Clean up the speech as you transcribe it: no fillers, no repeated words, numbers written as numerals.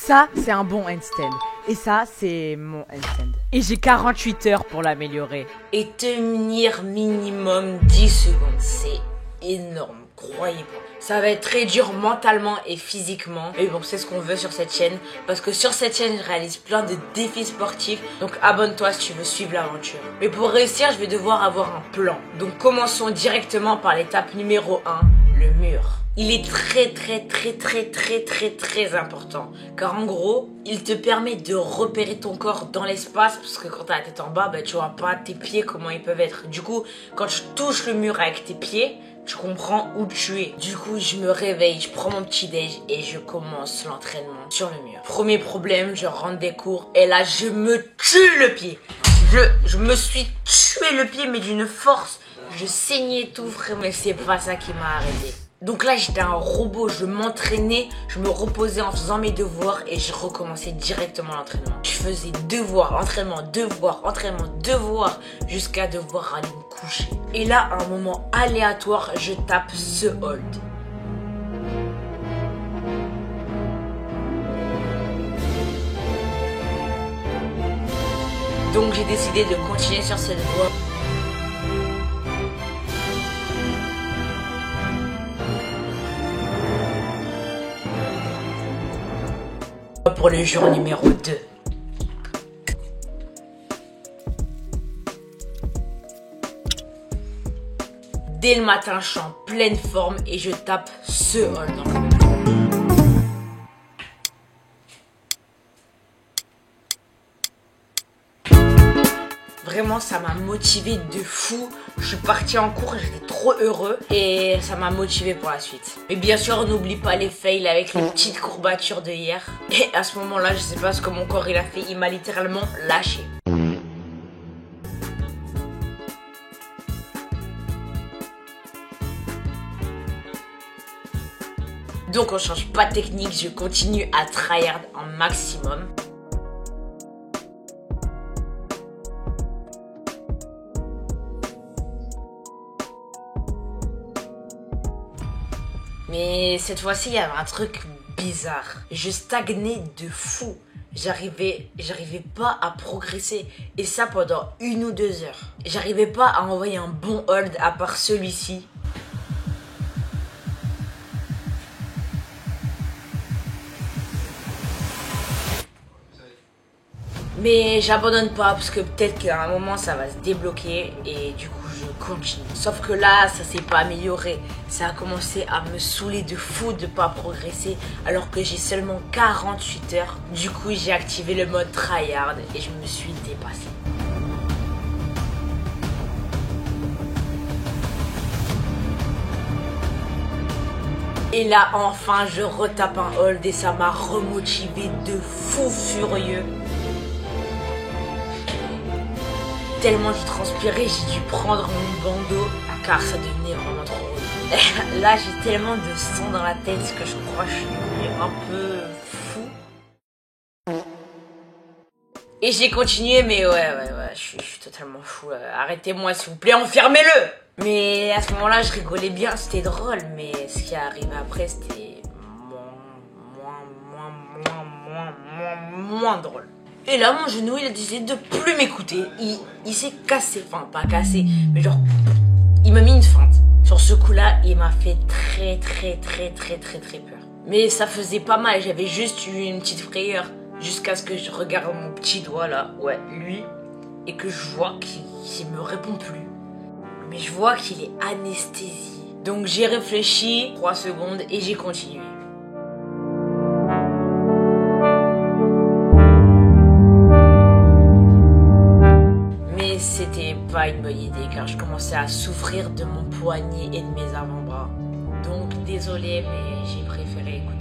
Ça, c'est un bon handstand. Et ça, c'est mon handstand. Et j'ai 48 heures pour l'améliorer. Et tenir minimum 10 secondes, c'est énorme, croyez-moi. Ça va être très dur mentalement et physiquement. Mais bon, c'est ce qu'on veut sur cette chaîne. Parce que sur cette chaîne, je réalise plein de défis sportifs. Donc abonne-toi si tu veux suivre l'aventure. Mais pour réussir, je vais devoir avoir un plan. Donc commençons directement par l'étape numéro 1, le mur. Il est très important. Car en gros, il te permet de repérer ton corps dans l'espace. Parce que quand t'as la tête en bas, tu vois pas tes pieds comment ils peuvent être. Du coup, quand tu touches le mur avec tes pieds, tu comprends où tu es. Du coup, je me réveille, je prends mon petit déj et je commence l'entraînement sur le mur. Premier problème, je rentre des cours et là, je me tue le pied. Je me suis tué le pied, mais d'une force. Je saignais tout, frère, mais c'est pas ça qui m'a arrêté. Donc là, j'étais un robot, je m'entraînais, je me reposais en faisant mes devoirs et je recommençais directement l'entraînement. Je faisais devoirs, entraînement, jusqu'à devoir aller me coucher. Et là, à un moment aléatoire, je tape ce hold. Donc j'ai décidé de continuer sur cette voie. Pour le jour numéro 2. Dès le matin, je suis en pleine forme et je tape ce hold dans le mur. Vraiment, ça m'a motivé de fou. Je suis partie en cours, j'étais trop heureux et ça m'a motivé pour la suite. Mais bien sûr, n'oublie pas les fails avec les petites courbatures de hier. Et à ce moment-là, je sais pas ce que mon corps il a fait, il m'a littéralement lâché. Donc on change pas de technique, je continue à tryhard un maximum. Mais cette fois-ci, il y avait un truc bizarre. Je stagnais de fou. J'arrivais pas à progresser. Et ça pendant 1 ou 2 heures. J'arrivais pas à envoyer un bon hold à part celui-ci. Mais j'abandonne pas parce que peut-être qu'à un moment ça va se débloquer et du coup je continue. Sauf que là ça s'est pas amélioré. Ça a commencé à me saouler de fou de pas progresser alors que j'ai seulement 48 heures. Du coup j'ai activé le mode tryhard et je me suis dépassé. Et là enfin je retape un hold et ça m'a remotivé de fou furieux. Tellement j'ai transpiré, j'ai dû prendre mon bandeau car ça devenait vraiment trop rouge. Là j'ai tellement de sang dans la tête que je crois que je suis devenu un peu fou. Et j'ai continué mais ouais, je suis totalement fou. Arrêtez-moi s'il vous plaît, enfermez-le. Mais à ce moment-là je rigolais bien, c'était drôle, mais ce qui est arrivé après c'était moins drôle. Et là, mon genou, il a décidé de plus m'écouter. Il s'est cassé. Enfin, pas cassé, mais genre, il m'a mis une feinte. Sur ce coup-là, il m'a fait très peur. Mais ça faisait pas mal. J'avais juste eu une petite frayeur. Jusqu'à ce que je regarde mon petit doigt là. Ouais, lui. Et que je vois qu'il me répond plus. Mais je vois qu'il est anesthésié. Donc j'ai réfléchi 3 secondes et j'ai continué. C'était pas une bonne idée car je commençais à souffrir de mon poignet et de mes avant-bras. Donc désolé mais j'ai préféré écouter.